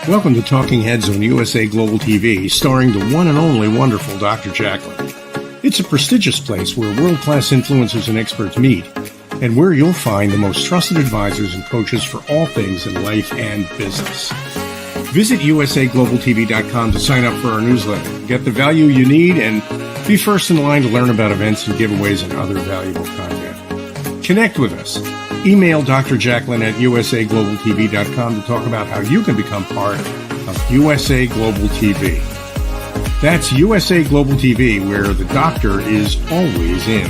Welcome to Talking Heads on USA Global TV, starring the one and only wonderful Dr. JACALYN. It's a prestigious place where world-class influencers and experts meet, and where you'll find the most trusted advisors and coaches for all things in life and business. Visit usaglobaltv.com to sign up for our newsletter, get the value you need, and be first in line to learn about events and giveaways and other valuable content. Connect with us. Email Dr. JACALYN at usaglobaltv.com to talk about how you can become part of USA Global TV. That's USA Global TV, where the doctor is always in.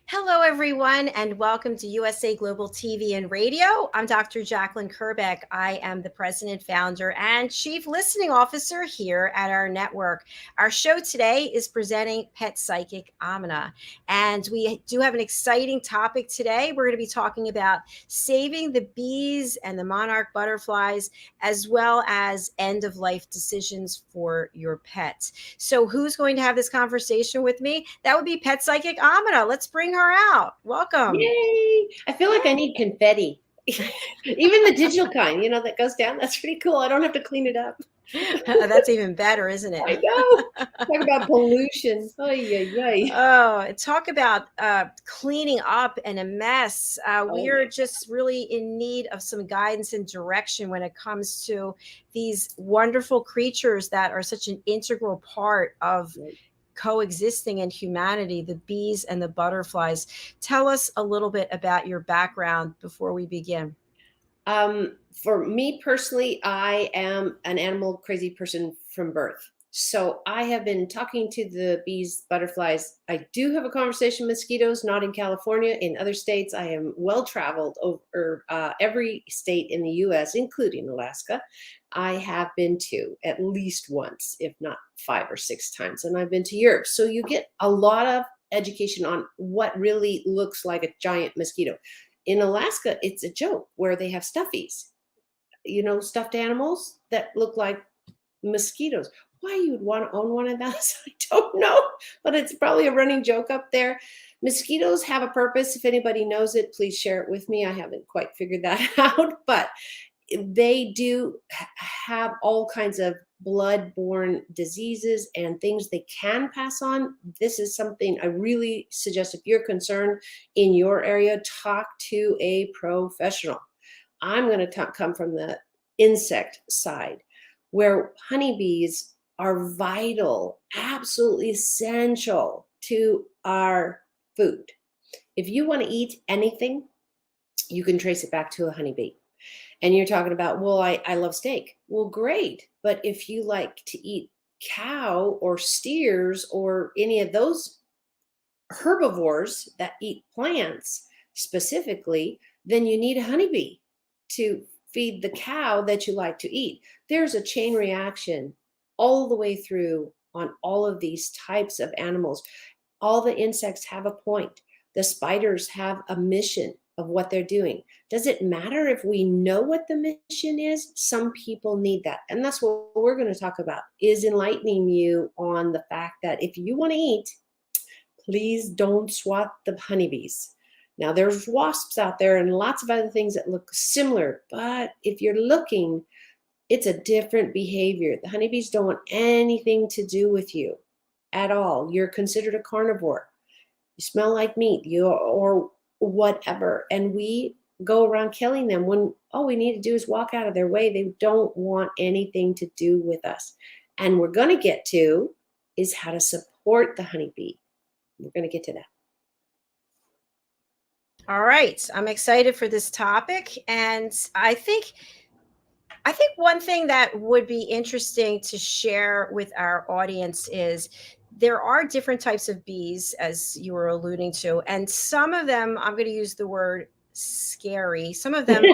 Hello, everyone, and welcome to USA Global TV and Radio. I'm Dr. JACALYN KERBECK. I am the president, founder, and chief listening officer here at our network. Our show today is presenting pet psychic Amina, and we do have an exciting topic today. We're going to be talking about saving the bees and the monarch butterflies, as well as end-of-life decisions for your pet. So who's going to have this conversation with me? That would be pet psychic Amina. Let's bring her out. Welcome. Yay! I feel like I need confetti. Even the digital kind, that goes down. That's pretty cool. I don't have to clean it up. That's even better, isn't it? I know. Talk about pollution. Oh, talk about cleaning up and a mess. We are just really in need of some guidance and direction when it comes to these wonderful creatures that are such an integral part of coexisting in humanity, the bees and the butterflies. Tell us a little bit about your background before we begin. For me personally, I am an animal crazy person from birth. So I have been talking to the bees, butterflies. I do have a conversation with mosquitoes, not in California. In other states, I am well-traveled over every state in the U.S., including Alaska. I have been to at least once, if not 5 or 6 times, and I've been to Europe. So you get a lot of education on what really looks like a giant mosquito. In Alaska, it's a joke where they have stuffies, stuffed animals that look like mosquitoes. Why you would want to own one of those, I don't know, but it's probably a running joke up there. Mosquitoes have a purpose. If anybody knows it, please share it with me. I haven't quite figured that out, but they do have all kinds of blood-borne diseases and things they can pass on. This is something I really suggest, if you're concerned in your area, talk to a professional. I'm going to come from the insect side, where honeybees are vital, absolutely essential to our food. If you want to eat anything, you can trace it back to a honeybee. And you're talking about, well, I love steak. Well, great. But if you like to eat cow or steers or any of those herbivores that eat plants specifically, then you need a honeybee to feed the cow that you like to eat. There's a chain reaction all the way through on all of these types of animals. All the insects have a point. The spiders have a mission of what they're doing. Does it matter if we know what the mission is? Some people need that. And that's what we're going to talk about, is enlightening you on the fact that if you want to eat, please don't swat the honeybees. Now, there's wasps out there and lots of other things that look similar, but if you're looking, it's a different behavior. The honeybees don't want anything to do with you at all. You're considered a carnivore. You smell like meat, or whatever. And we go around killing them when all we need to do is walk out of their way. They don't want anything to do with us. And we're going to get to is how to support the honeybee. We're going to get to that. All right. I'm excited for this topic. And I think one thing that would be interesting to share with our audience is there are different types of bees, as you were alluding to, and some of them, I'm going to use the word scary. Some of them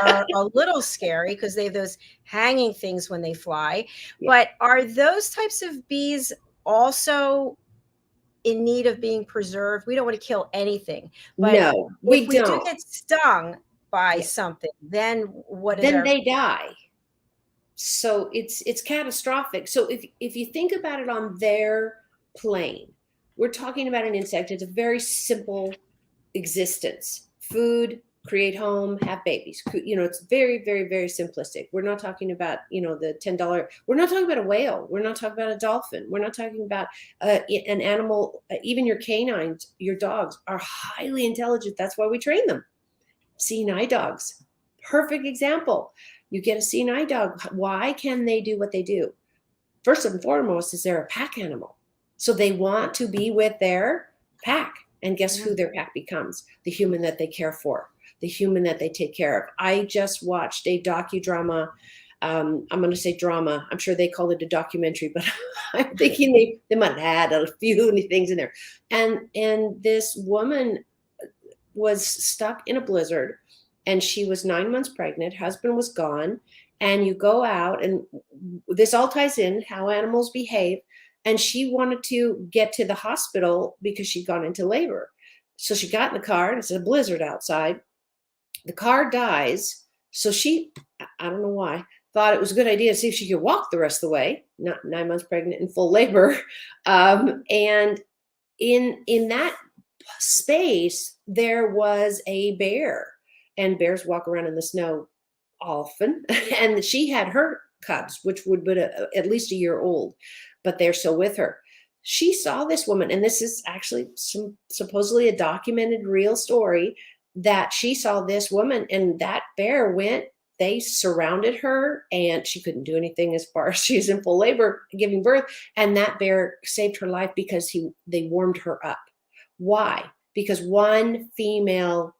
are a little scary because they have those hanging things when they fly. Yeah. But are those types of bees also in need of being preserved? We don't want to kill anything, but no, we do get stung by something, then what? Then they die. So it's catastrophic. So if you think about it on their plane, we're talking about an insect. It's a very simple existence: food, create home, have babies. It's very, very, very simplistic. We're not talking about, the $10. We're not talking about a whale. We're not talking about a dolphin. We're not talking about an animal. Even your canines, your dogs are highly intelligent. That's why we train them. Seeing eye dogs, perfect example. You get a seeing eye dog. Why can they do what they do? First and foremost is they're a pack animal. So they want to be with their pack. And guess who their pack becomes? The human that they care for, the human that they take care of. I just watched a docudrama. I'm going to say drama. I'm sure they call it a documentary, but I'm thinking they might have had a few things in there. And this woman was stuck in a blizzard, and she was 9 months pregnant. Husband was gone. And you go out, and this all ties in how animals behave. And she wanted to get to the hospital because she'd gone into labor. So she got in the car, and it's a blizzard outside. The car dies. So she, I don't know why, thought it was a good idea to see if she could walk the rest of the way, not 9 months pregnant in full labor. And in that space, there was a bear, and bears walk around in the snow often. And she had her cubs, which would be at least a year old, but they're still with her. She saw this woman, and this is actually supposedly a documented real story, that she saw this woman, and that bear went, they surrounded her, and she couldn't do anything as far as she's in full labor giving birth. And that bear saved her life because they warmed her up. Why? Because one female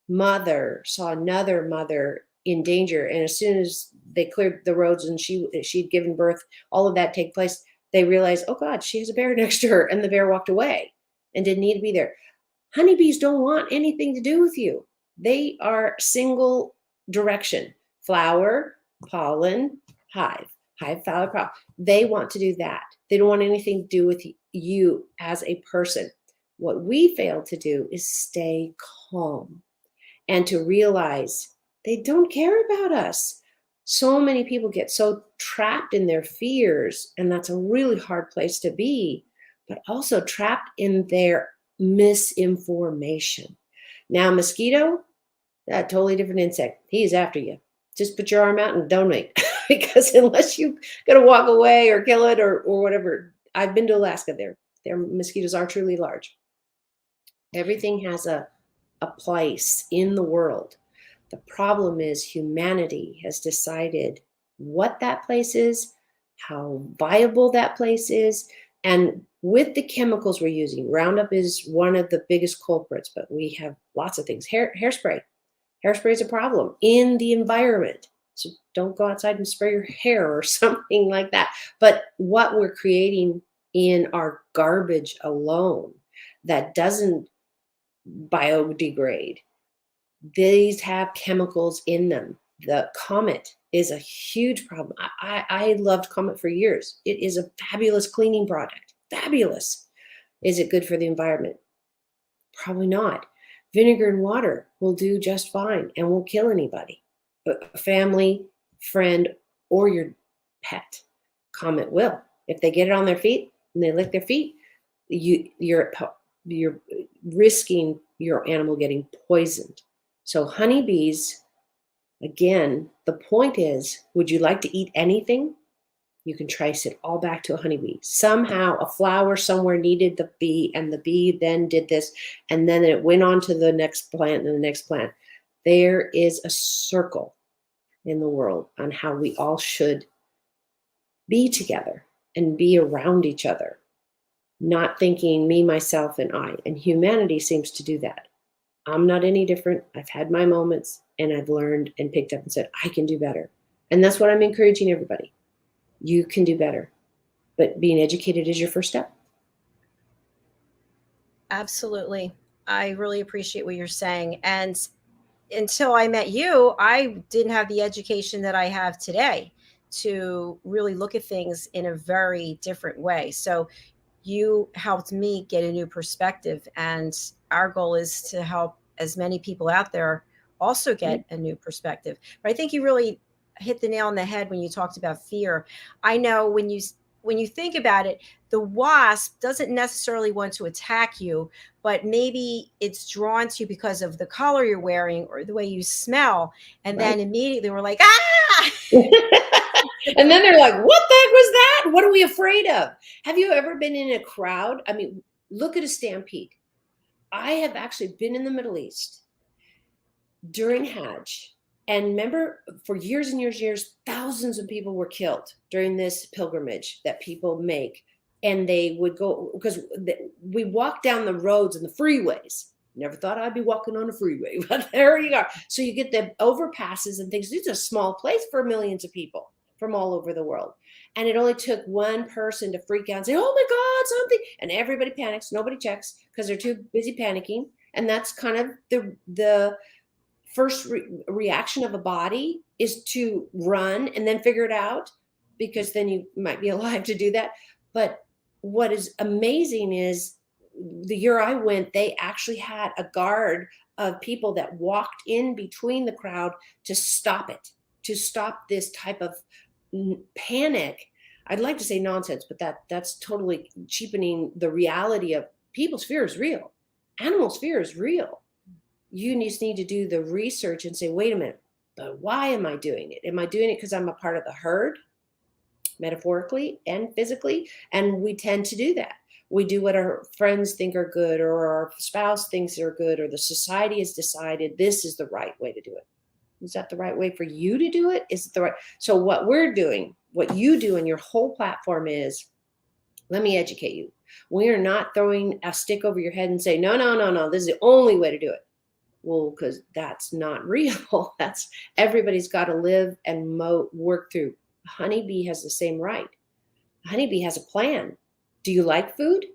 mother saw another mother in danger, and as soon as they cleared the roads and she'd given birth, all of that take place, they realized, oh God, she has a bear next to her, and the bear walked away and didn't need to be there. Honeybees don't want anything to do with you. They are single direction: flower, pollen, hive, flower, pollen. They want to do that. They don't want anything to do with you as a person. What we fail to do is stay calm and to realize they don't care about us. So many people get so trapped in their fears, and that's a really hard place to be, but also trapped in their misinformation. Now, mosquito, that totally different insect. He's after you. Just put your arm out and donate, because unless you got to walk away or kill it or whatever. I've been to Alaska. Their mosquitoes are truly large. Everything has a place in the world. The problem is humanity has decided what that place is, how viable that place is, and with the chemicals we're using. Roundup is one of the biggest culprits, but we have lots of things. Hairspray. Hairspray is a problem in the environment. So don't go outside and spray your hair or something like that. But what we're creating in our garbage alone that doesn't biodegrade, these have chemicals in them. The Comet is a huge problem. I loved Comet for years. It is a fabulous cleaning product. Fabulous. Is it good for the environment? Probably not. Vinegar and water will do just fine and won't kill anybody. But a family, friend, or your pet, Comet will. If they get it on their feet and they lick their feet, you're risking your animal getting poisoned. So honeybees, again, the point is, would you like to eat anything? You can trace it all back to a honeybee. Somehow a flower somewhere needed the bee, and the bee then did this, and then it went on to the next plant and the next plant. There is a circle in the world on how we all should be together and be around each other, not thinking me, myself, and I. And humanity seems to do that. I'm not any different. I've had my moments, and I've learned and picked up and said, I can do better. And that's what I'm encouraging everybody. You can do better, but being educated is your first step. Absolutely. I really appreciate what you're saying. And until I met you, I didn't have the education that I have today to really look at things in a very different way. So you helped me get a new perspective, and our goal is to help as many people out there also get a new perspective. But I think you really hit the nail on the head when you talked about fear. I know when when you think about it, the wasp doesn't necessarily want to attack you, but maybe it's drawn to you because of the color you're wearing or the way you smell. And Right. then immediately we're like, ah! And then they're like, what the heck was that? What are we afraid of? Have you ever been in a crowd? I mean, look at a stampede. I have actually been in the Middle East during Hajj. And remember, for years and years, thousands of people were killed during this pilgrimage that people make. And they would go, because we walk down the roads and the freeways. Never thought I'd be walking on a freeway, but there you are. So you get the overpasses and things. It's a small place for millions of people from all over the world. And it only took one person to freak out and say, oh my God, something. And everybody panics. Nobody checks because they're too busy panicking. And that's kind of the first reaction of a body, is to run and then figure it out, because then you might be alive to do that. But what is amazing is the year I went, they actually had a guard of people that walked in between the crowd to stop it, to stop this type of panic. I'd like to say nonsense, but that's totally cheapening the reality of people's fear is real. Animals' fear is real. You just need to do the research and say, wait a minute, but why am I doing it? Am I doing it because I'm a part of the herd, metaphorically and physically? And we tend to do that. We do what our friends think are good, or our spouse thinks are good, or the society has decided this is the right way to do it. Is that the right way for you to do it? Is it the right? So what we're doing, what you do in your whole platform is, let me educate you. We are not throwing a stick over your head and say, no, no, no, no, this is the only way to do it. Well, because that's not real. That's, everybody's got to live and work through. A honeybee has the same right. A honeybee has a plan. Do you like food?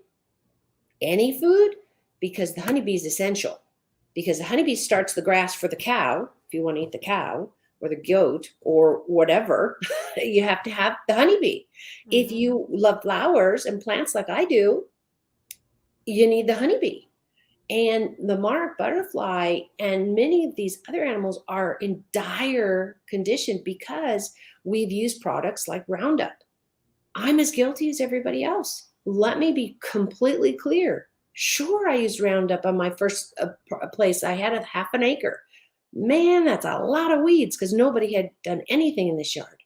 Any food? Because the honeybee is essential. Because the honeybee starts the grass for the cow. If you want to eat the cow or the goat or whatever, you have to have the honeybee. Mm-hmm. If you love flowers and plants like I do, you need the honeybee. And the monarch butterfly and many of these other animals are in dire condition because we've used products like Roundup. I'm as guilty as everybody else. Let me be completely clear. Sure, I used Roundup on my first place. I had half an acre. Man, that's a lot of weeds because nobody had done anything in this yard.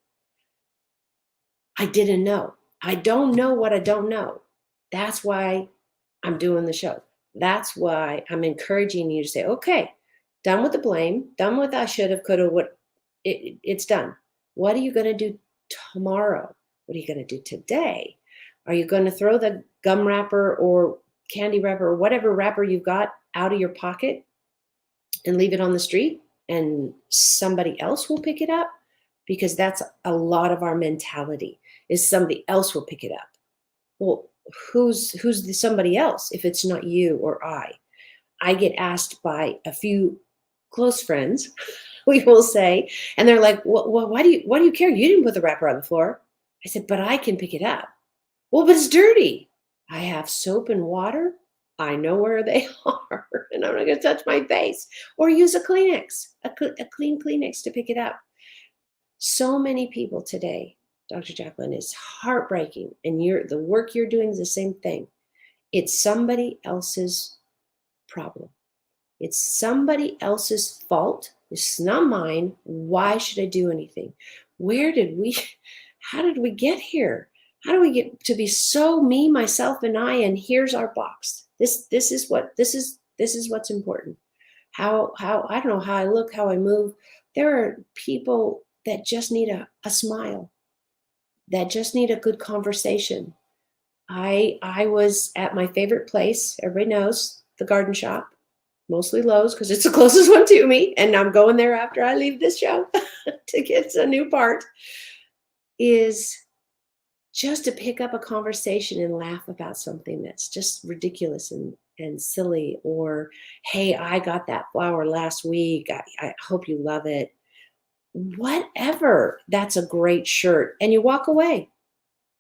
I didn't know. I don't know what I don't know. That's why I'm doing the show. That's why I'm encouraging you to say, okay, done with the blame, done with I should have, could have, what it's done. What are you going to do tomorrow? What are you going to do today? Are you going to throw the gum wrapper or candy wrapper or whatever wrapper you've got out of your pocket and leave it on the street and somebody else will pick it up? Because that's a lot of our mentality, is somebody else will pick it up. Well, who's the somebody else if it's not you or I? I get asked by a few close friends, we will say, and they're like, well, why do you care? You didn't put the wrapper on the floor. I said, but I can pick it up. Well, but it's dirty. I have soap and water. I know where they are, and I'm not going to touch my face. Or use a Kleenex, a clean Kleenex to pick it up. So many people today, Dr. JACALYN, is heartbreaking, and the work you're doing is the same thing. It's somebody else's problem. It's somebody else's fault. It's not mine. Why should I do anything? How did we get here? How do we get to be so me, myself, and I? And here's our box. This is what's important. How I don't know how I look, how I move. There are people that just need a smile, that just need a good conversation. I was at my favorite place. Everybody knows, the garden shop, mostly Lowe's because it's the closest one to me. And I'm going there after I leave this show to get a new part, is just to pick up a conversation and laugh about something that's just ridiculous and silly. Or, hey, I got that flower last week. I hope you love it. Whatever, that's a great shirt. And you walk away.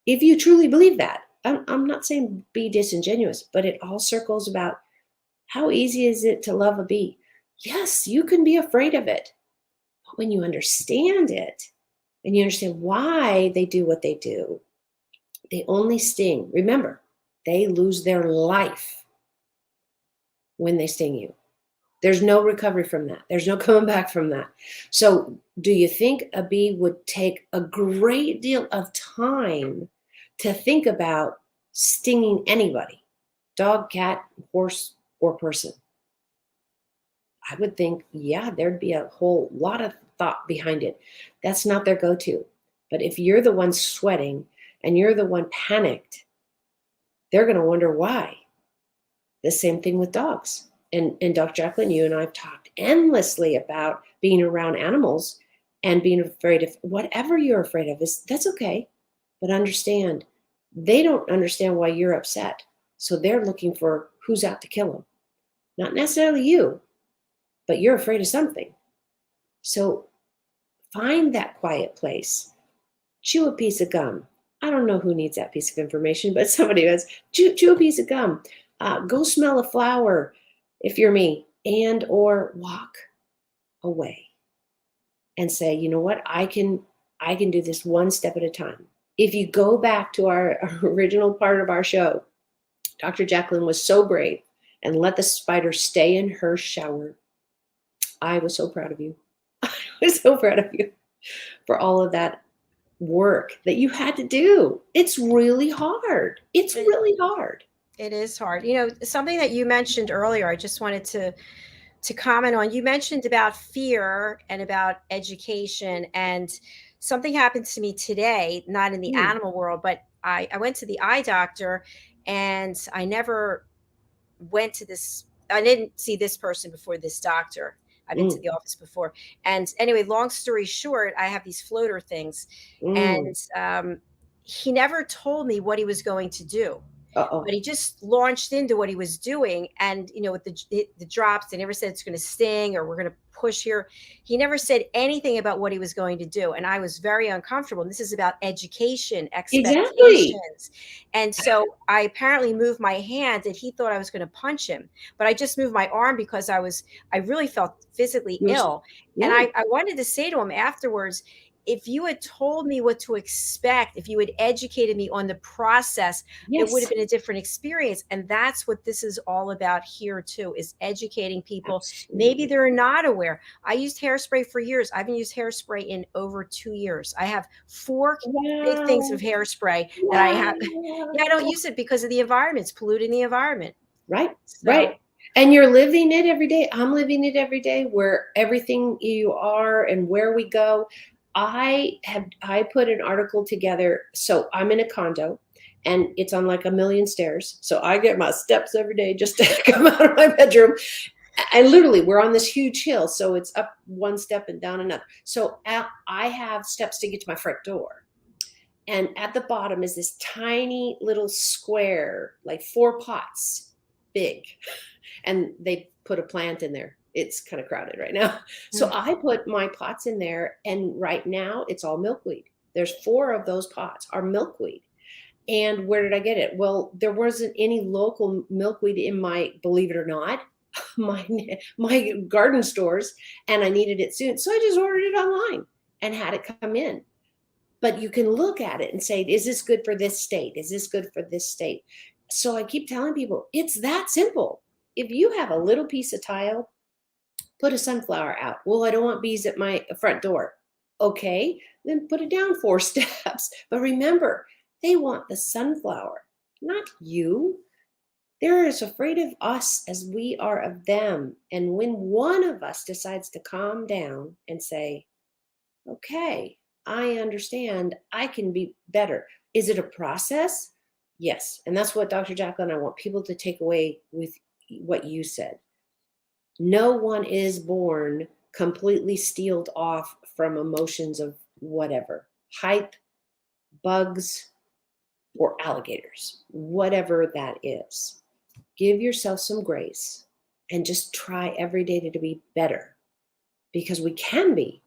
If you truly believe that. I'm not saying be disingenuous, but it all circles about how easy is it to love a bee? Yes, you can be afraid of it. But when you understand it and you understand why they do what they do, They only sting. Remember, they lose their life when they sting you. There's no recovery from that. There's no coming back from that. So do you think a bee would take a great deal of time to think about stinging anybody? Dog, cat, horse, or person? I would think, yeah, there'd be a whole lot of thought behind it. That's not their go-to. But if you're the one sweating and you're the one panicked, they're going to wonder why. The same thing with dogs. And Dr. Jacalyn, you and I have talked endlessly about being around animals and being afraid of whatever you're afraid of. That's okay. But understand, they don't understand why you're upset. So they're looking for who's out to kill them. Not necessarily you, but you're afraid of something. So find that quiet place. Chew a piece of gum. I don't know who needs that piece of information, but somebody does. Chew a piece of gum. Go smell a flower if you're me, and or walk away and say, you know what, I can do this one step at a time. If you go back to our original part of our show, Dr. Jacalyn was so brave and let the spider stay in her shower. I was so proud of you. I was so proud of you for all of that work that you had to do. It's really hard. It's really hard. It is hard. You know, something that you mentioned earlier, I just wanted to comment on. You mentioned about fear and about education, and something happened to me today, not in the animal world, but I went to the eye doctor, and I never went to this. I didn't see this person before this doctor. I've been to the office before. And anyway, long story short, I have these floater things, and he never told me what he was going to do. But he just launched into what he was doing. And, you know, with the drops, they never said it's going to sting or we're going to push here. He never said anything about what he was going to do. And I was very uncomfortable. And this is about education, expectations. Exactly. And so I apparently moved my hand and he thought I was going to punch him. But I just moved my arm because I really felt physically ill. Yeah. And I wanted to say to him afterwards, if you had told me what to expect, if you had educated me on the process, it would have been a different experience. And that's what this is all about here too, is educating people. Absolutely. Maybe they're not aware. I used hairspray for years. I haven't used hairspray in over 2 years. I have 4 big things of hairspray that I have. Yeah, I don't use it because of the environment. It's polluting the environment. Right, So, right. And you're living it every day. I'm living it every day, where everything you are and where we go. I put an article together. So I'm in a condo and it's on like 1,000,000 stairs. So I get my steps every day just to come out of my bedroom. And literally we're on this huge hill. So it's up one step and down another. So I have steps to get to my front door. And at the bottom is this tiny little square, like 4 pots big. And they put a plant in there. It's kind of crowded right now. So I put my pots in there, and right now it's all milkweed. There's 4 of those pots are milkweed. And where did I get it? Well, there wasn't any local milkweed in my, believe it or not, my garden stores, and I needed it soon. So I just ordered it online and had it come in. But you can look at it and say, is this good for this state? Is this good for this state? So I keep telling people, it's that simple. If you have a little piece of tile, put a sunflower out. Well, I don't want bees at my front door. Okay, then put it down 4 steps. But remember, they want the sunflower, not you. They're as afraid of us as we are of them. And when one of us decides to calm down and say, okay, I understand, I can be better. Is it a process? Yes. And that's what Dr. Jacalyn, I want people to take away with what you said. No one is born completely steeled off from emotions of whatever, height, bugs, or alligators, whatever that is. Give yourself some grace and just try every day to be better, because we can be.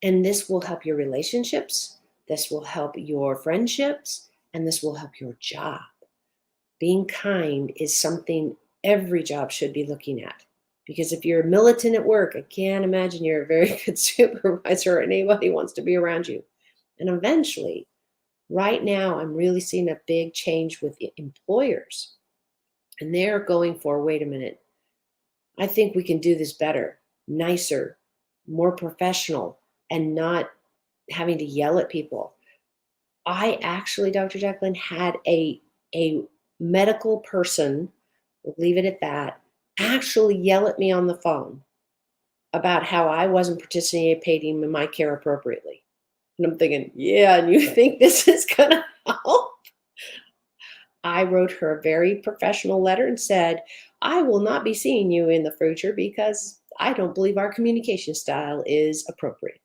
And this will help your relationships. This will help your friendships, and this will help your job. Being kind is something every job should be looking at. Because if you're militant at work, I can't imagine you're a very good supervisor or anybody wants to be around you. And eventually, Right now, I'm really seeing a big change with employers. And they're going for, wait a minute, I think we can do this better, nicer, more professional, and not having to yell at people. I actually, Dr. JACALYN, had a medical person, we'll leave it at that, actually yell at me on the phone about how I wasn't participating in my care appropriately. And I'm thinking, yeah, and you think this is going to help? I wrote her a very professional letter and said, I will not be seeing you in the future because I don't believe our communication style is appropriate.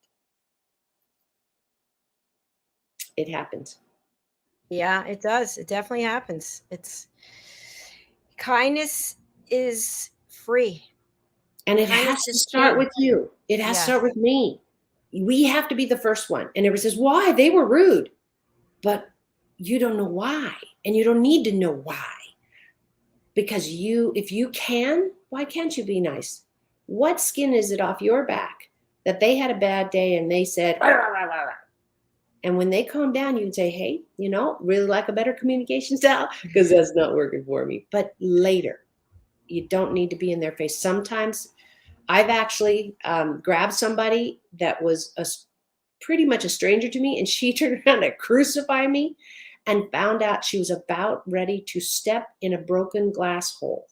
It happens. Yeah, it does. It definitely happens. It's kindness is free. And it Kindness has to is start king. with you. It has to Yes. start with me. We have to be the first one. And everybody says, why? They were rude. But you don't know why. And you don't need to know why. Because if you can, why can't you be nice? What skin is it off your back that they had a bad day and they said, rah, rah, rah, rah, rah. And when they calm down, you can say, hey, really like a better communication style because that's not working for me. But later, you don't need to be in their face. Sometimes I've actually grabbed somebody that was pretty much a stranger to me, and she turned around to crucify me and found out she was about ready to step in a broken glass hole.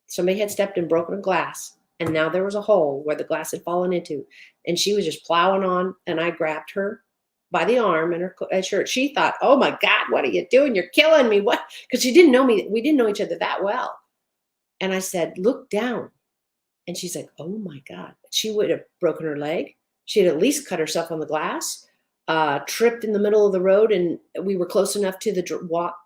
Somebody had stepped in broken glass, and now there was a hole where the glass had fallen into, and she was just plowing on, and I grabbed her by the arm and her shirt. She thought, oh my God, what are you doing? You're killing me. What? Because she didn't know me. We didn't know each other that well. And I said, look down. And she's like, oh my God. She would have broken her leg. She had at least cut herself on the glass, tripped in the middle of the road, and we were close enough to the walk.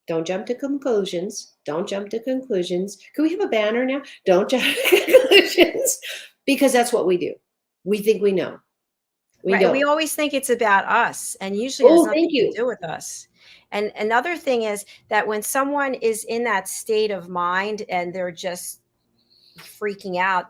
Don't jump to conclusions. Don't jump to conclusions. Can we have a banner now? Don't jump to conclusions. Because that's what we do. We think we know. We Right. don't. We always think it's about us, and usually it has Oh, nothing thank to you. do with us. And another thing is that when someone is in that state of mind and they're just freaking out,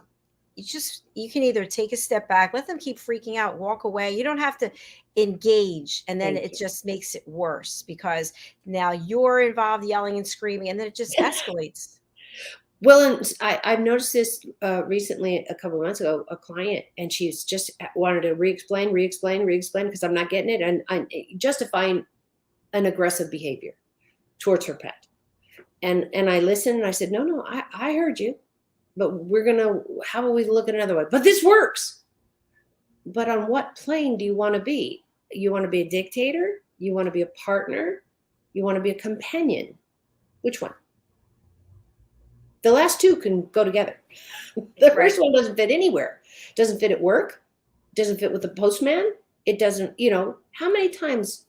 you can either take a step back, let them keep freaking out, walk away. You don't have to engage, and then Thank it you. just makes it worse because now you're involved yelling and screaming, and then it just escalates. Well, and I've noticed this recently, a couple of months ago, a client, and she's just wanted to re-explain, because I'm not getting it, and I'm justifying an aggressive behavior towards her pet. And I listened, and I said, no, I heard you, but how about we look at another way? But this works. But on what plane do you want to be? You want to be a dictator? You want to be a partner? You want to be a companion? Which one? The last two can go together. The first one doesn't fit anywhere. Doesn't fit at work. Doesn't fit with the postman. It doesn't, how many times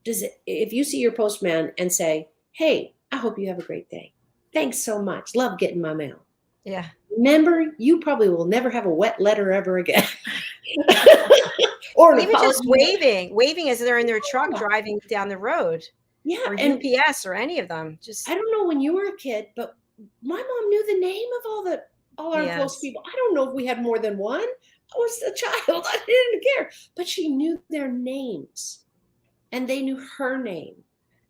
if you see your postman and say, hey, I hope you have a great day. Thanks so much. Love getting my mail. Yeah. Remember, you probably will never have a wet letter ever again. Or Even just waving as they're in their truck driving down the road. Yeah. Or and UPS or any of them. I don't know when you were a kid, but my mom knew the name of all our close Yes. people. I don't know if we had more than one. I was a child. I didn't care. But she knew their names, and they knew her name.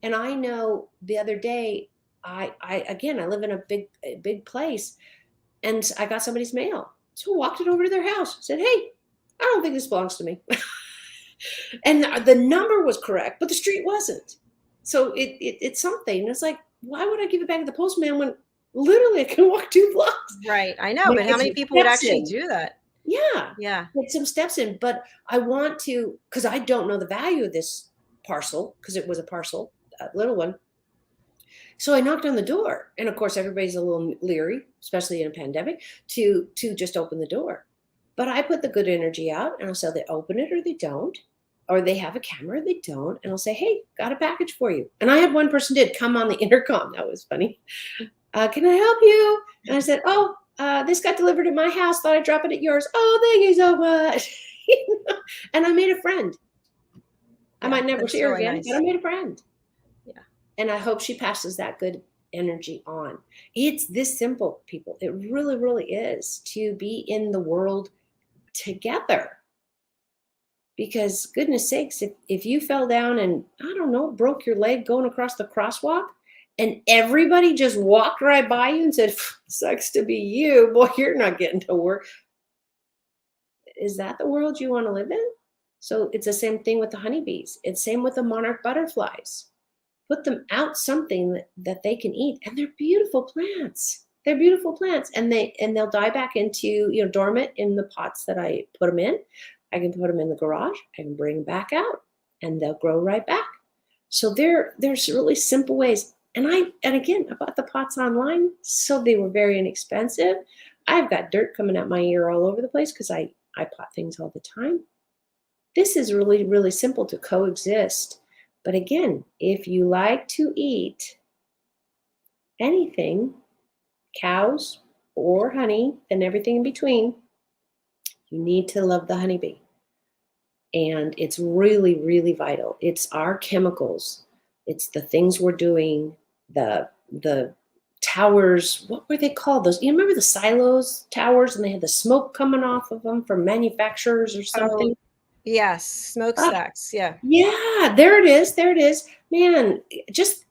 And I know the other day, I live in a big place, and I got somebody's mail. So I walked it over to their house, said, hey, I don't think this belongs to me. And the number was correct, but the street wasn't. So it's something. And it's like, why would I give it back to the postman when literally I can walk 2 blocks? Right. I know, but how many people would actually do that? Yeah. Yeah. Put some steps in. But I want to, because I don't know the value of this parcel, because it was a parcel, a little one. So I knocked on the door. And of course, everybody's a little leery, especially in a pandemic, to just open the door. But I put the good energy out, and I'll say they open it or they don't, or they have a camera, they don't, and I'll say, hey, got a package for you. And I had one person did come on the intercom. That was funny. Can I help you? And I said, oh, this got delivered at my house. Thought I'd drop it at yours. Oh, thank you so much. And I made a friend. I might never see her really again, nice. but I made a friend. Yeah. And I hope she passes that good energy on. It's this simple, people. It really, really is, to be in the world together. Because goodness sakes, if you fell down and, I don't know, broke your leg going across the crosswalk and everybody just walked right by you and said, sucks to be you, boy, you're not getting to work. Is that the world you want to live in? So it's the same thing with the honeybees. It's same with the monarch butterflies. Put them out something that they can eat, and they're beautiful plants. They're beautiful plants, and they'll die back into, dormant in the pots that I put them in. I can put them in the garage. I can bring them back out, and they'll grow right back. So there's really simple ways. And again, I bought the pots online, so they were very inexpensive. I've got dirt coming out my ear all over the place because I pot things all the time. This is really, really simple to coexist. But again, if you like to eat anything, cows or honey and everything in between, you need to love the honeybee. And it's really, really vital. It's our chemicals. It's the things we're doing, the towers, what were they called? Those, you remember the silos towers, and they had the smoke coming off of them from manufacturers or something? Oh, yes, smokestacks. Yeah. Yeah, there it is. There it is. Man, just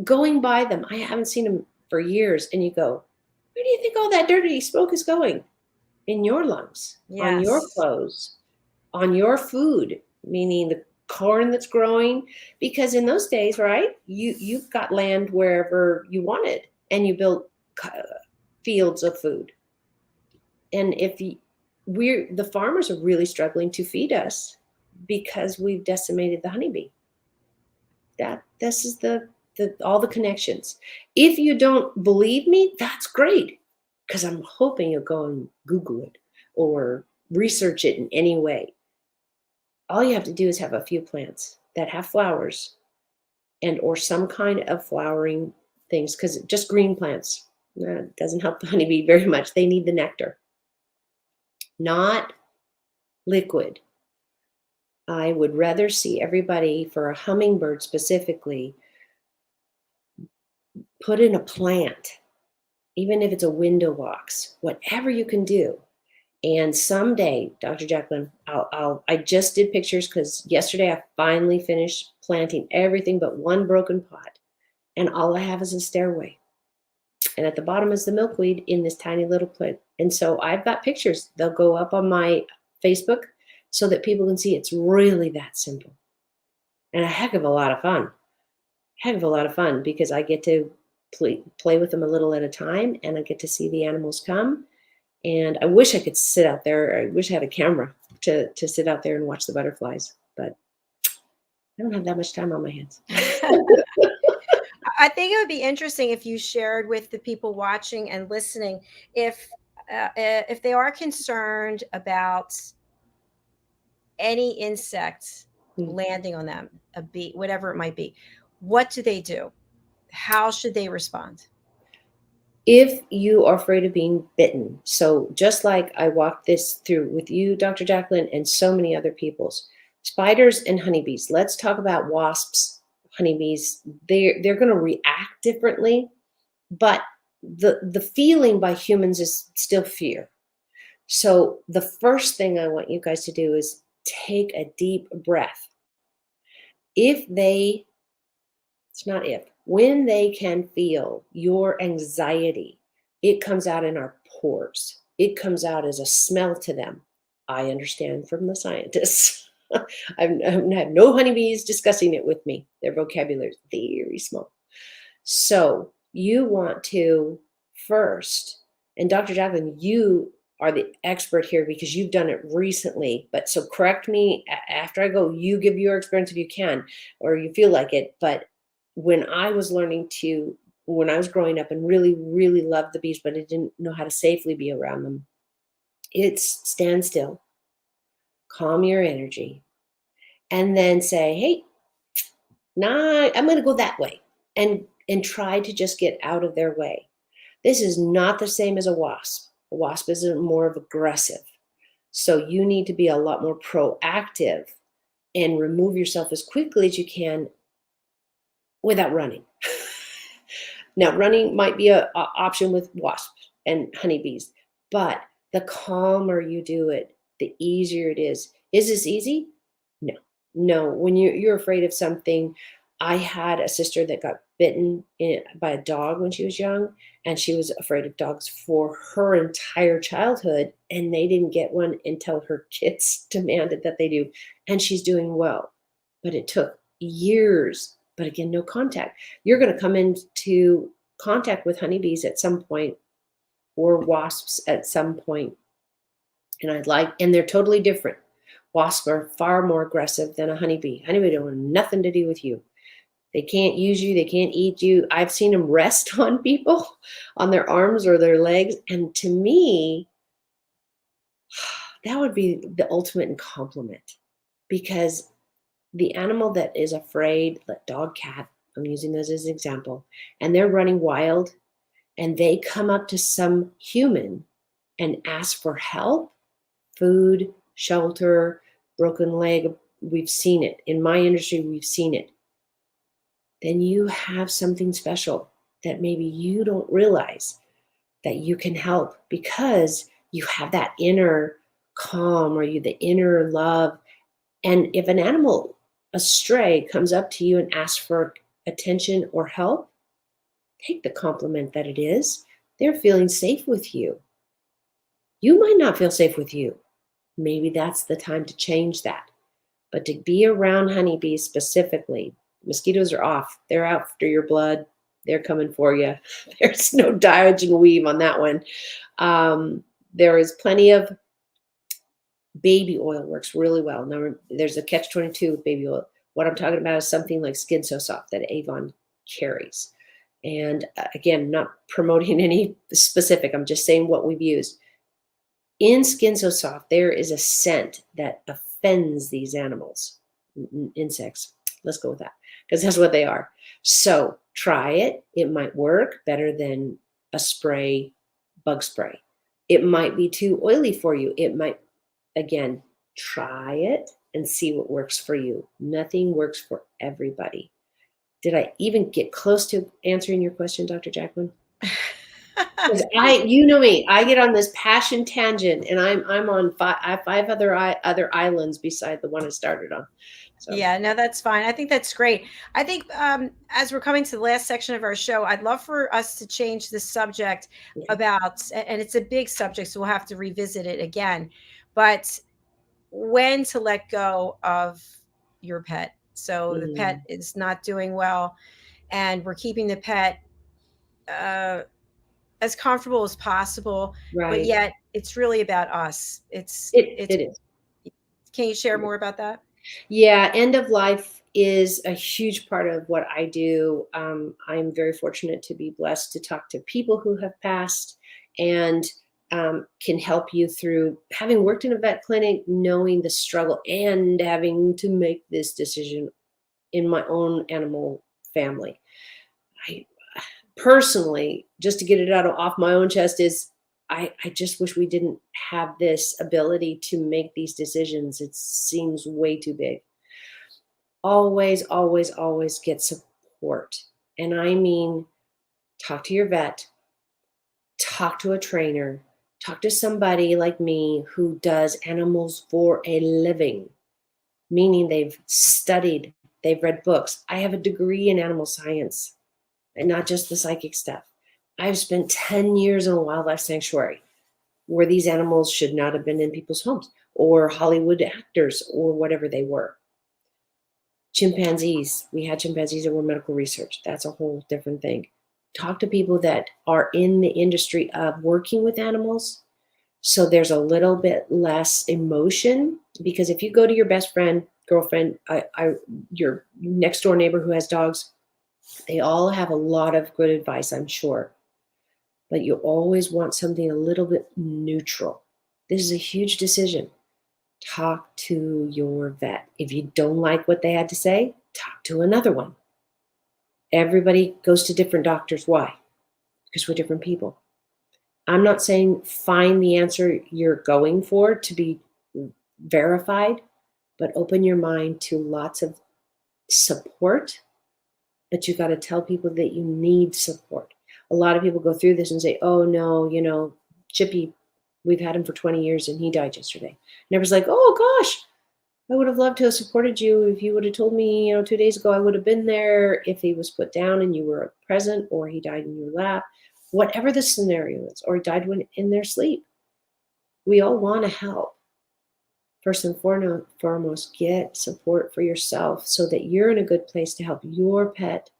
going by them. I haven't seen them for years. And you go, where do you think all that dirty smoke is going? In your lungs, on your Yes. clothes, on your food, meaning the corn that's growing. Because in those days, right, you've got land wherever you wanted, and you built fields of food. And the farmers are really struggling to feed us because we've decimated the honeybee. This is all the connections. If you don't believe me, that's great, because I'm hoping you'll go and Google it or research it in any way. All you have to do is have a few plants that have flowers or some kind of flowering things, because just green plants doesn't help the honeybee very much. They need the nectar, not liquid. I would rather see everybody, for a hummingbird specifically, put in a plant, even if it's a window box, whatever you can do. And someday, Dr. Jacalyn, I just did pictures because yesterday I finally finished planting everything but one broken pot. And all I have is a stairway. And at the bottom is the milkweed in this tiny little plant. And so I've got pictures. They'll go up on my Facebook so that people can see it's really that simple. And a heck of a lot of fun. Heck of a lot of fun, because I get to play with them a little at a time, and I get to see the animals come. And I wish I could sit out there. I wish I had a camera to sit out there and watch the butterflies, but I don't have that much time on my hands. I think it would be interesting if you shared with the people watching and listening if they are concerned about any insect landing on them, a bee, whatever it might be. What do they do? How should they respond? If you are afraid of being bitten, so just like I walked this through with you, Dr. Jacalyn, and so many other people's, spiders and honeybees. Let's talk about wasps, honeybees. They're going to react differently, but the feeling by humans is still fear. So the first thing I want you guys to do is take a deep breath. When they can feel your anxiety, it comes out in our pores. It comes out as a smell to them. I understand from the scientists. I've had no honeybees discussing it with me. Their vocabulary is very small. So you want to first, and Dr. Jacalyn, you are the expert here because you've done it recently. But so correct me after I go, you give your experience if you can, or you feel like it. But when I was growing up and really, really loved the bees, but I didn't know how to safely be around them, it's stand still, calm your energy, and then say, hey, nah, I'm going to go that way, and try to just get out of their way. This is not the same as a wasp. A wasp is more of aggressive. So you need to be a lot more proactive and remove yourself as quickly as you can without running. Now, running might be an option with wasps and honeybees, but the calmer you do it, the easier it is. Is this easy? No, when you're afraid of something, I had a sister that got bitten by a dog when she was young, and she was afraid of dogs for her entire childhood, and they didn't get one until her kids demanded that they do, and she's doing well. But it took years, but again, no contact. You're going to come into contact with honeybees at some point, or wasps at some point, and they're totally different. Wasps are far more aggressive than a honeybee. Honeybee don't want nothing to do with you. They can't use you. They can't eat you. I've seen them rest on people, on their arms or their legs. And to me, that would be the ultimate in compliment, because the animal that is afraid, like dog, cat, I'm using those as an example, and they're running wild and they come up to some human and ask for help, food, shelter, broken leg. We've seen it. In my industry, we've seen it. Then you have something special that maybe you don't realize that you can help, because you have that inner calm, or the inner love. And if an animal, a stray, comes up to you and asks for attention or help, take the compliment that it is. They're feeling safe with you. You might not feel safe with you. Maybe that's the time to change that. But to be around honeybees specifically, mosquitoes are off. They're after your blood. They're coming for you. There's no dodge and weave on that one. There is plenty of baby oil, works really well. Now, there's a catch-22 with baby oil. What I'm talking about is something like Skin So Soft that Avon carries. And again, not promoting any specific, I'm just saying what we've used. In Skin So Soft, there is a scent that offends these animals, insects. Let's go with that, because that's what they are. So try it. It might work better than a spray, bug spray. It might be too oily for you. It might, again, try it and see what works for you. Nothing works for everybody. Did I even get close to answering your question, Dr. Jacalyn? Because you know me, I get on this passion tangent, and I'm on five other islands beside the one I started on. So. Yeah, no, that's fine. I think that's great. I think as we're coming to the last section of our show, I'd love for us to change the subject about, and it's a big subject, so we'll have to revisit it again, but when to let go of your pet. So the pet is not doing well, and we're keeping the pet as comfortable as possible, right. But yet it's really about us. It is. Can you share more about that? Yeah, end of life is a huge part of what I do. I'm very fortunate to be blessed to talk to people who have passed, and can help you through having worked in a vet clinic, knowing the struggle, and having to make this decision in my own animal family. I personally, just to get it off my own chest, is I just wish we didn't have this ability to make these decisions. It seems way too big. Always, always, always get support. And I mean, talk to your vet, talk to a trainer, talk to somebody like me who does animals for a living, meaning they've studied, they've read books. I have a degree in animal science, and not just the psychic stuff. I've spent 10 years in a wildlife sanctuary where these animals should not have been in people's homes, or Hollywood actors, or whatever they were. Chimpanzees. We had chimpanzees that were medical research. That's a whole different thing. Talk to people that are in the industry of working with animals, so there's a little bit less emotion. Because if you go to your best friend, girlfriend, your next door neighbor who has dogs, they all have a lot of good advice, I'm sure. But you always want something a little bit neutral. This is a huge decision. Talk to your vet. If you don't like what they had to say, talk to another one. Everybody goes to different doctors. Why? Because we're different people. I'm not saying find the answer you're going for to be verified, but open your mind to lots of support. But you got to tell people that you need support. A lot of people go through this and say, oh no, Chippy, we've had him for 20 years and he died yesterday. And everyone's like, oh gosh, I would have loved to have supported you if you would have told me, 2 days ago, I would have been there if he was put down and you were present, or he died in your lap, whatever the scenario is, or he died when in their sleep. We all want to help. First and foremost, get support for yourself so that you're in a good place to help your pet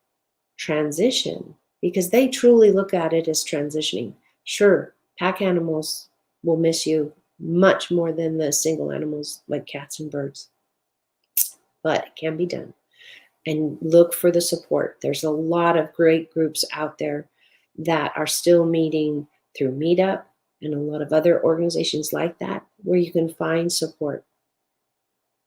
transition, because they truly look at it as transitioning. Sure, pack animals will miss you much more than the single animals like cats and birds, but it can be done. And look for the support. There's a lot of great groups out there that are still meeting through Meetup and a lot of other organizations like that, where you can find support.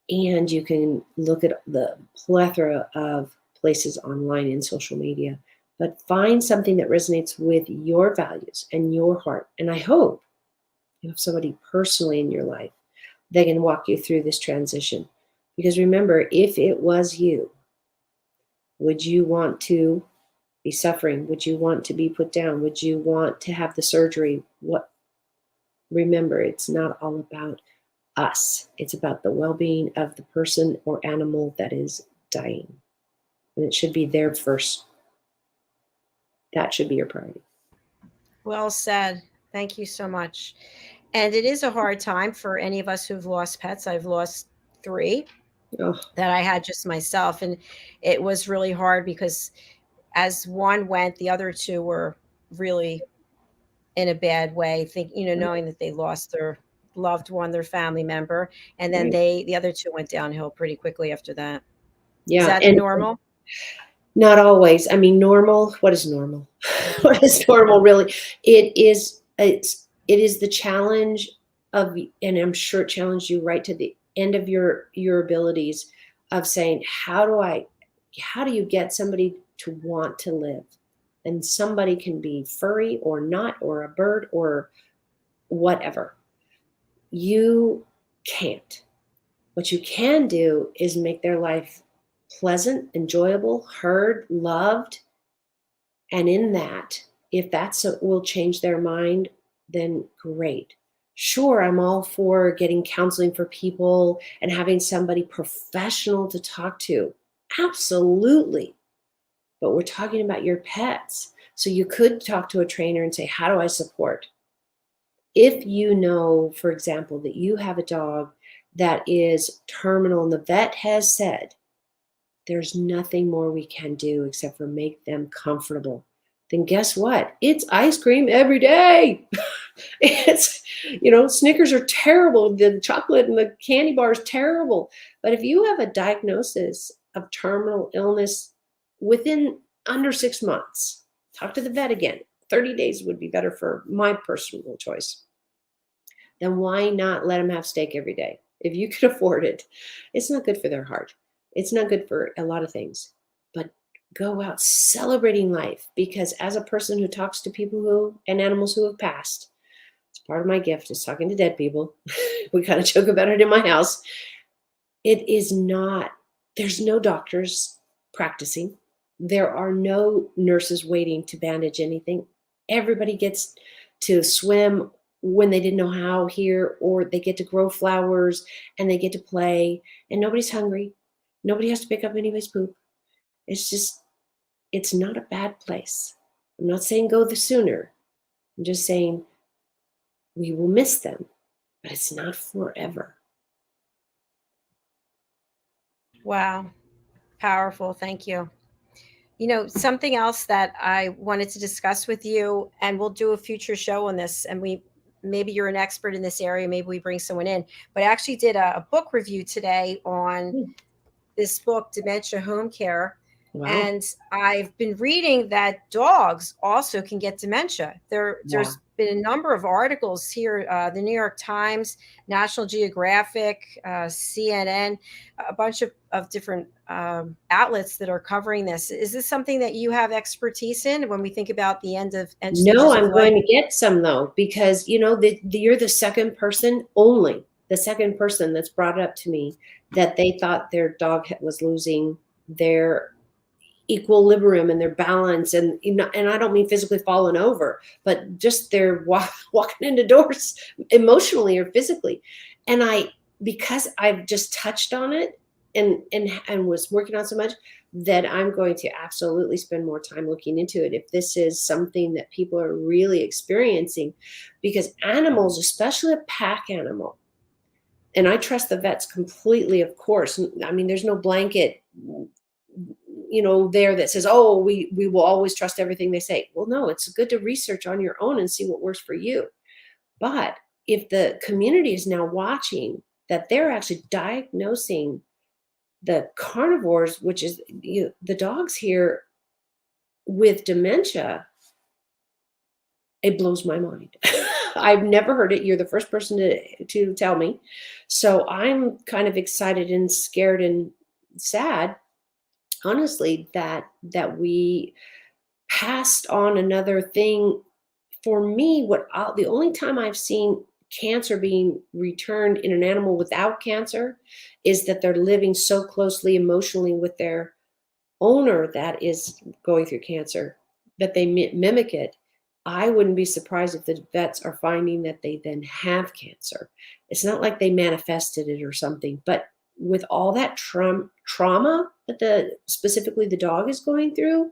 And you can look at the plethora of places online and social media, but find something that resonates with your values and your heart. And I hope you have somebody personally in your life that can walk you through this transition. Because remember, if it was you, would you want to be suffering? Would you want to be put down? Would you want to have the surgery? Remember, it's not all about us. It's about the well-being of the person or animal that is dying. And it should be there first. That should be your priority. Well said. Thank you so much. And it is a hard time for any of us who've lost pets. I've lost 3 that I had just myself. And it was really hard because as one went, the other 2 were really in a bad way, knowing that they lost their loved one, their family member. And then the other 2 went downhill pretty quickly after that. Yeah. Is that the normal? Not always. I mean, normal. What is normal? What is normal, really? It is the challenge of, and I'm sure it challenged you right to the end of your abilities of saying, how do you get somebody to want to live? And somebody can be furry or not, or a bird or whatever. You can't. What you can do is make their life pleasant, enjoyable, heard, loved. And in that, if that's will change their mind, then great. Sure, I'm all for getting counseling for people and having somebody professional to talk to. Absolutely. But we're talking about your pets. So you could talk to a trainer and say, how do I support? If you know, for example, that you have a dog that is terminal and the vet has said, there's nothing more we can do except for make them comfortable, then guess what? It's ice cream every day. It's, Snickers are terrible. The chocolate and the candy bar is terrible. But if you have a diagnosis of terminal illness within under 6 months, talk to the vet again. 30 days would be better for my personal choice. Then why not let them have steak every day? If you can afford it. It's not good for their heart. It's not good for a lot of things. But go out celebrating life, because as a person who talks to people and animals who have passed, it's part of my gift is talking to dead people. We kind of joke about it in my house. It is not, there's no doctors practicing. There are no nurses waiting to bandage anything. Everybody gets to swim when they didn't know how here, or they get to grow flowers and they get to play, and nobody's hungry. Nobody has to pick up anybody's poop. It's not a bad place. I'm not saying go the sooner. I'm just saying we will miss them, but it's not forever. Wow. Powerful. Thank you. Something else that I wanted to discuss with you, and we'll do a future show on this, and maybe you're an expert in this area, maybe we bring someone in, but I actually did a book review today on this book, Dementia Home Care. Wow. And I've been reading that dogs also can get dementia. There's been a number of articles here, the New York Times, National Geographic, CNN, a bunch of different outlets that are covering this. Is this something that you have expertise in when we think about the end of? No, I'm going to get some though, because you're the second person that's brought up to me that they thought their dog was losing their equilibrium and their balance, and I don't mean physically falling over, but just they're walking into doors emotionally or physically. And because I've just touched on it and was working on so much, that I'm going to absolutely spend more time looking into it if this is something that people are really experiencing. Because animals, especially a pack animal, and I trust the vets completely, of course. I mean, there's no blanket, there that says, oh, we will always trust everything they say. Well, no, it's good to research on your own and see what works for you. But if the community is now watching that they're actually diagnosing the carnivores, which is the dogs here, with dementia, it blows my mind. I've never heard it. You're the first person to tell me. So I'm kind of excited and scared and sad, honestly, that we passed on another thing. For me, the only time I've seen cancer being returned in an animal without cancer is that they're living so closely emotionally with their owner that is going through cancer that they mimic it. I wouldn't be surprised if the vets are finding that they then have cancer. It's not like they manifested it or something, but with all that trauma that specifically the dog is going through,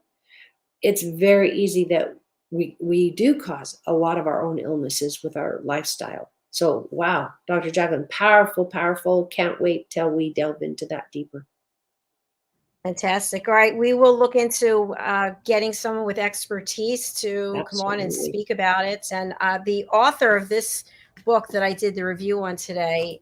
it's very easy that we do cause a lot of our own illnesses with our lifestyle. So, wow, Dr. JACALYN, powerful, powerful. Can't wait till we delve into that deeper. Fantastic. All right. We will look into getting someone with expertise to come on and speak about it. And the author of this book that I did the review on today,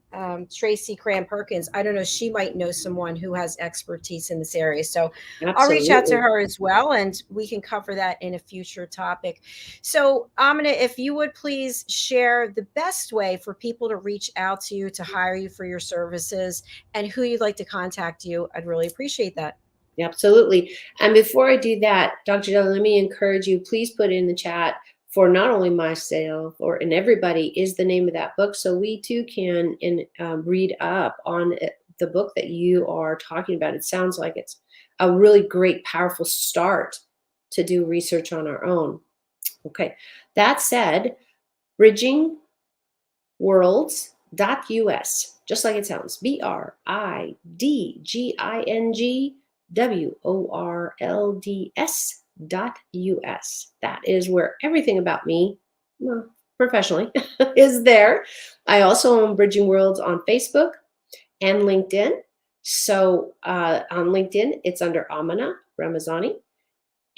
Tracy Cram Perkins, I don't know, she might know someone who has expertise in this area. So I'll reach out to her as well, and we can cover that in a future topic. So Amina, if you would please share the best way for people to reach out to you, to hire you for your services, and who you'd like to contact you, I'd really appreciate that. Absolutely. And before I do that, Dr. JACALYN, let me encourage you, please put in the chat for not only myself and everybody is the name of that book, so we too can read up on the book that you are talking about. It sounds like it's a really great, powerful start to do research on our own. Okay, that said, bridgingworlds.us, just like it sounds, BRIDGINGWORLDS.US. That is where everything about me, well, professionally, is there. I also own Bridging Worlds on Facebook and LinkedIn. So on LinkedIn, it's under Amina Ramazani.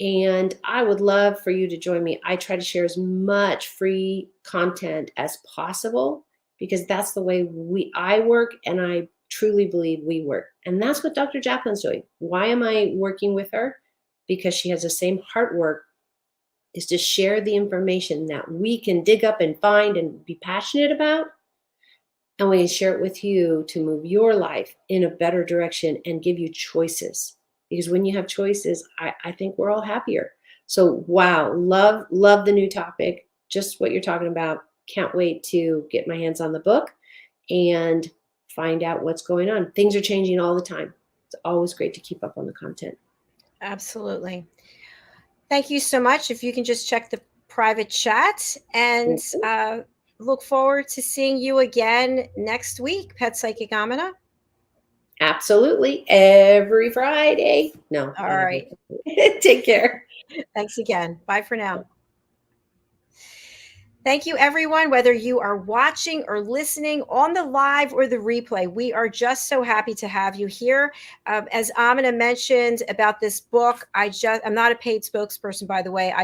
And I would love for you to join me. I try to share as much free content as possible because that's the way I work, and I truly believe we work. And that's what Dr. JACALYN's doing. Why am I working with her? Because she has the same heart work, is to share the information that we can dig up and find and be passionate about. And we can share it with you to move your life in a better direction and give you choices. Because when you have choices, I think we're all happier. So, wow, love the new topic. Just what you're talking about. Can't wait to get my hands on the book and find out what's going on. Things are changing all the time. It's always great to keep up on the content. Absolutely. Thank you so much. If you can just check the private chat, and look forward to seeing you again next week, Pet Psychic Amina. Absolutely. Every Friday. No. All right. Take care. Thanks again. Bye for now. Thank you, everyone, whether you are watching or listening on the live or the replay. We are just so happy to have you here. As Amina mentioned about this book, I'm not a paid spokesperson, by the way.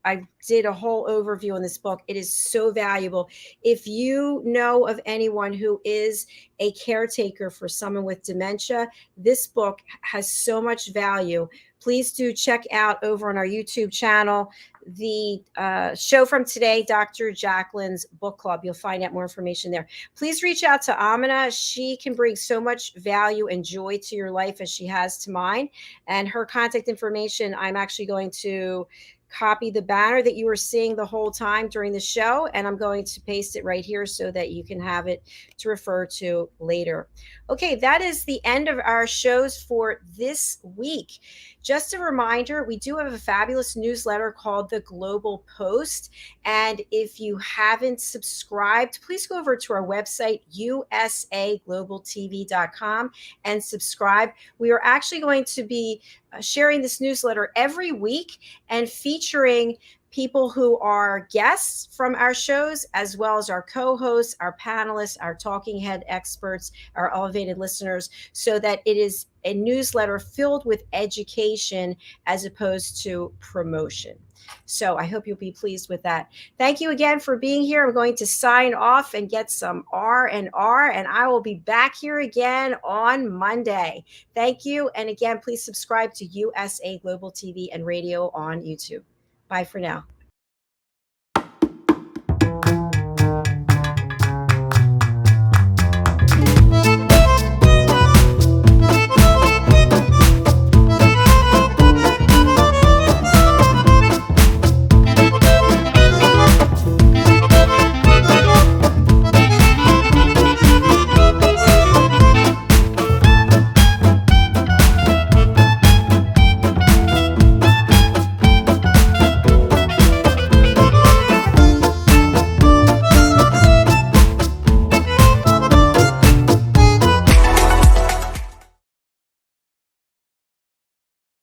I did a whole overview on this book. It is so valuable. If you know of anyone who is a caretaker for someone with dementia, this book has so much value. Please do check out over on our YouTube channel the show from today, Dr. JACALYN's book club. You'll find out more information there. Please reach out to Amina. She can bring so much value and joy to your life as she has to mine. And her contact information, I'm actually going to copy the banner that you were seeing the whole time during the show, and I'm going to paste it right here so that you can have it to refer to later. Okay, that is the end of our shows for this week. Just a reminder, we do have a fabulous newsletter called The Global Post. And if you haven't subscribed, please go over to our website, usaglobaltv.com, and subscribe. We are actually going to be sharing this newsletter every week and featuring people who are guests from our shows, as well as our co-hosts, our panelists, our talking head experts, our elevated listeners, so that it is a newsletter filled with education as opposed to promotion. So I hope you'll be pleased with that. Thank you again for being here. I'm going to sign off and get some R&R, and I will be back here again on Monday. Thank you. And again, please subscribe to USA Global TV and Radio on YouTube. Bye for now.